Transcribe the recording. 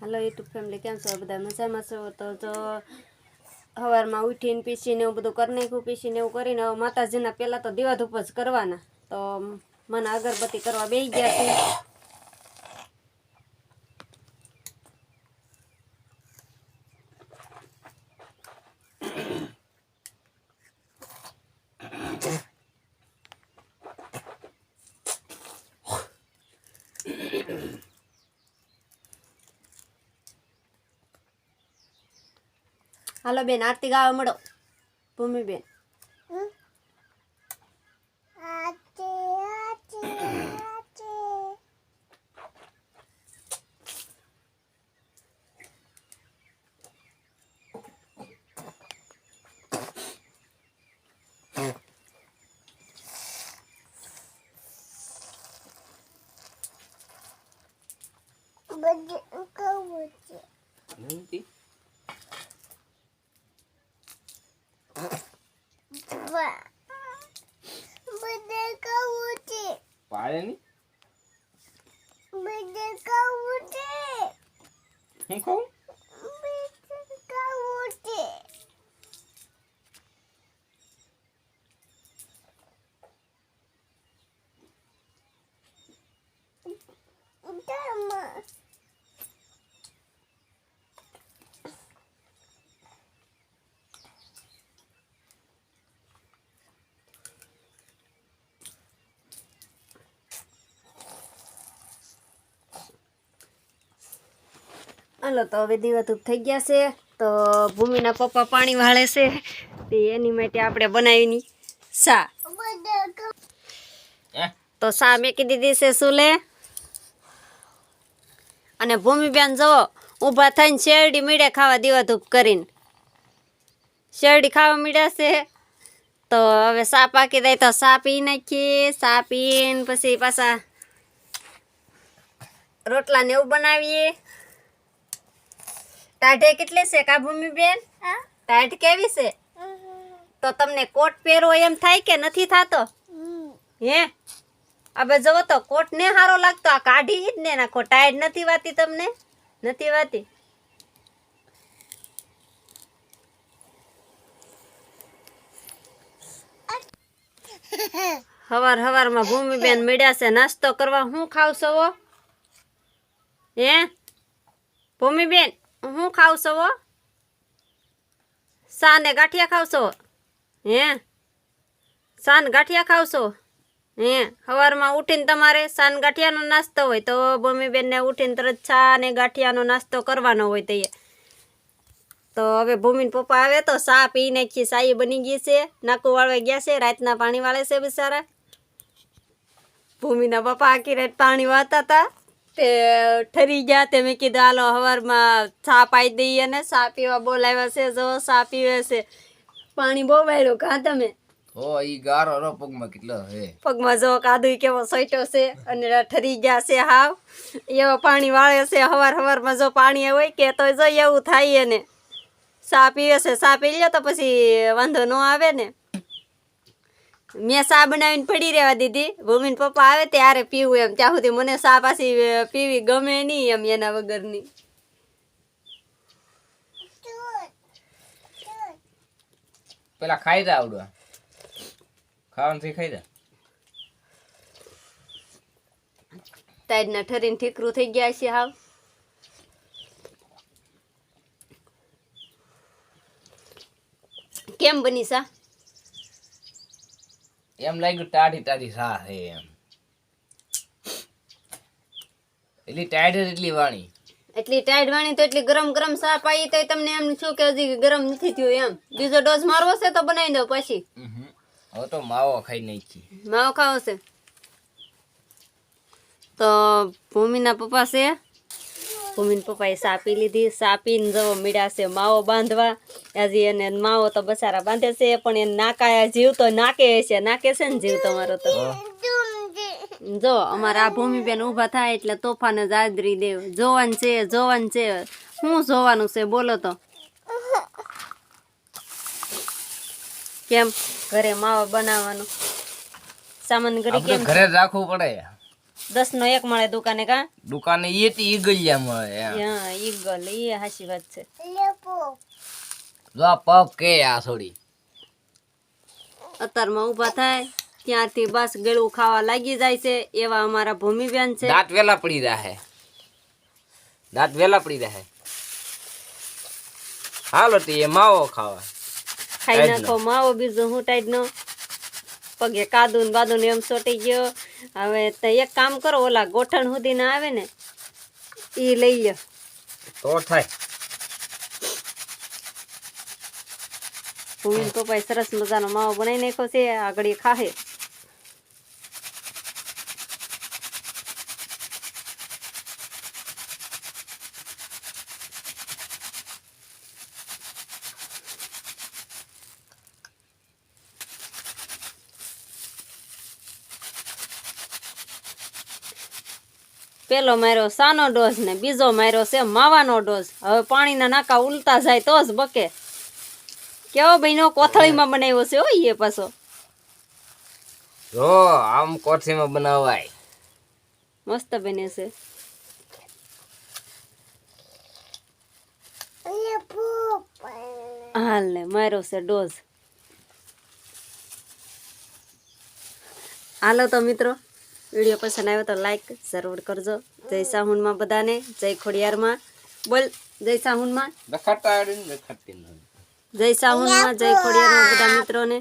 Hello YouTube family केम छो बधा मजामां छो। तो जो सवारमां उठीने पीसीने एवुं बधुं करी नाख्युं। पीसीने एवुं करीने हवे माताजीना पहेला तो दीवा धूप ज करवाना। तो मने अगरबत्ती करवा बेही गया छे। हालो बेन आरती गावा मळो भूमि बेन। पाड़े नहीं હું ખાઉં हालो तो हवे दीवा धूप थई गया छे। तो भूमिना पप्पा पाणी वाळे छे ते एनी माटे आपणे बनावीनी सा। तो सा मेकी दीधी छे सुले अने भूमिबेन जो ऊभा थईने शेरडी मीडे खावा दीवा धूप करीने शेरडी खावा मीड्या छे। तो हवे सा पाकी दे तो सा पी नाखी। सा पीने पछी पाछा रोटला ने एवुं बनावीए। टाढे કેટલી છે કા ભૂમિબેન? ટાઢ કેવી છે? તો તમને કોટ પહેરવો એમ થાય કે નથી થાતો? હે હવે જવો તો કોટ ને હારો લાગતો આ કાઢી જ ને નાખો। ટાઢ નથી વાતી તમને? નથી વાતી? હવાર હવારમાં ભૂમિબેન મળ્યા છે નાસ્તો કરવા। હું ખાવ છો? હે ભૂમિબેન હું ખાવ છો? सा ने गाठिया खाव छो? हे सा ने गाठिया खाव छो? हे हवारमां उठीने तमारे सा ने गाठियानो नास्तो होय तो भूमिबेन ने उठीने तरत सा ने गाठियानो नास्तो करवानो होय ते। तो हवे भूमिन पप्पा आवे तो सा पी नाखी। साई बनी गई छे। नाकू वाळवा गया छे। रातना पाणी वाळे छे बिचारा। भूमिना पप्पा आखी रात पाणी वाळता था ते ठरी गया। ते मैं कीधुं हालो हवारमां सा पाई दईए ने। सा पीवा बोलाव्या छे। जो सा पीवे छे पाणी बो वाळ्यो का तमे? ओ ई गारो रो पगमा કેટલો હે। पगमा जो कादुई केवो सईटो छे अने ठरी गया छे हाव। एवो पाणी वाळे छे हवार हवारमां जो पाणी होय के तो जो एवुं थाय एने। सा पीवे छे सा पी ल्यो तो पछी वांधो न आवे ने। मैं सा बनावीने पड़ी रहेवा दीदी। भूमिन पप्पा आवे त्यारे पीवुं एम। त्या सुधी मने सा पाછી पीवी गमे नहीं एम एना वगरनी। પેલા ખાઈ જા આવડવા ખાવાનું થી ખાઈ જા। તાડના ઠરીને ઠીકરું થઈ ગયા છે હાવ। કેમ બની સા? એમ લાગ્યું ટાઢી ટાઢી સા હે એમ। એટલી ટાઢ એટલી વાણી એટલી ટાઈડ વાણી તો એટલી ગરમ ગરમ સા પાઈ તો તમને એમ શું કે હજી ગરમ નથી થયું એમ? બીજો ડોઝ મારવો છે તો બનાવી દો પછી। હવે તો માવો ખાઈ નાખી। માવો ખાવો છે તો ભૂમિના પપ્પા છે। ભૂમિના પપ્પાએ સા પી લીધી। સા પીને જવો મીડા છે માવો બાંધવા। હજી એને માવો તો બસારા બાંધે છે પણ એને નાકાયા જીવ તો નાકે છે। નાકે છે ને જીવ તમારો તો જો અમારા આ ભૂમિબેન ઊભા થાય એટલે તોફાને જ આદરી દેવ। જોવાનું છે જોવાનું છે। શું જોવાનું છે બોલો તો? કેમ ઘરે માવો બનાવવાનો સામાન ઘરે કેમ ઘરે રાખવું પડે। 10 નો એક મળે દુકાને કા દુકાને એથી ઈગલિયા મળે એમ. હા ઈગલ એ હાચી વાત છે. જો આ પગ કે આ થોડી અત્યારમાં ઊભા થાય ત્યાંથી બસ ગળું ખાવા લાગી જાય છે એવા અમારા ભૂમિબેન છે. દાંત વેલા પડી રહે. દાંત વેલા પડી રહે. હાલો તે એ માવો ખાવા. ખાઈ નાખો માવો બીજું હું ટાઈડ નો પગે કાદુન બાદુન એમ સોટી ગયો. હવે તો એક કામ કરો ઓલા ગોઠણ સુધી ના આવે ને ઈ લઈ લ્યો તો થાય. ભૂમિ પપ્પાએ સરસ મજાનો માવો બનાવી નાખ્યો છે આગળ એ ખાહે. પેલો માર્યો સાનો ડોઝ ને બીજો માર્યો છે માવાનો ડોઝ. હવે પાણીના નાકા ઉલટા જાય તો જ બકે. કેવો બહેનો કોથળીમાં બનાવ્યો છે હો એ પાછો. જો આમ કોઠીમાં બનાવાય. મસ્ત બને છે. હાલ ને માર્યો છે ડોઝ. હાલો તો મિત્રો વિડીયો પસંદ આવ્યો તો લાઈક જરૂર કરજો. જય સાહુનમાં બધાને, જય ખોડિયારમાં. બોલ જય સાહુનમાં. રખડતા આવડે ને રખડતી નહીં. જય સાહુનમાં, જય ખોડિયારમાં બધા મિત્રોને.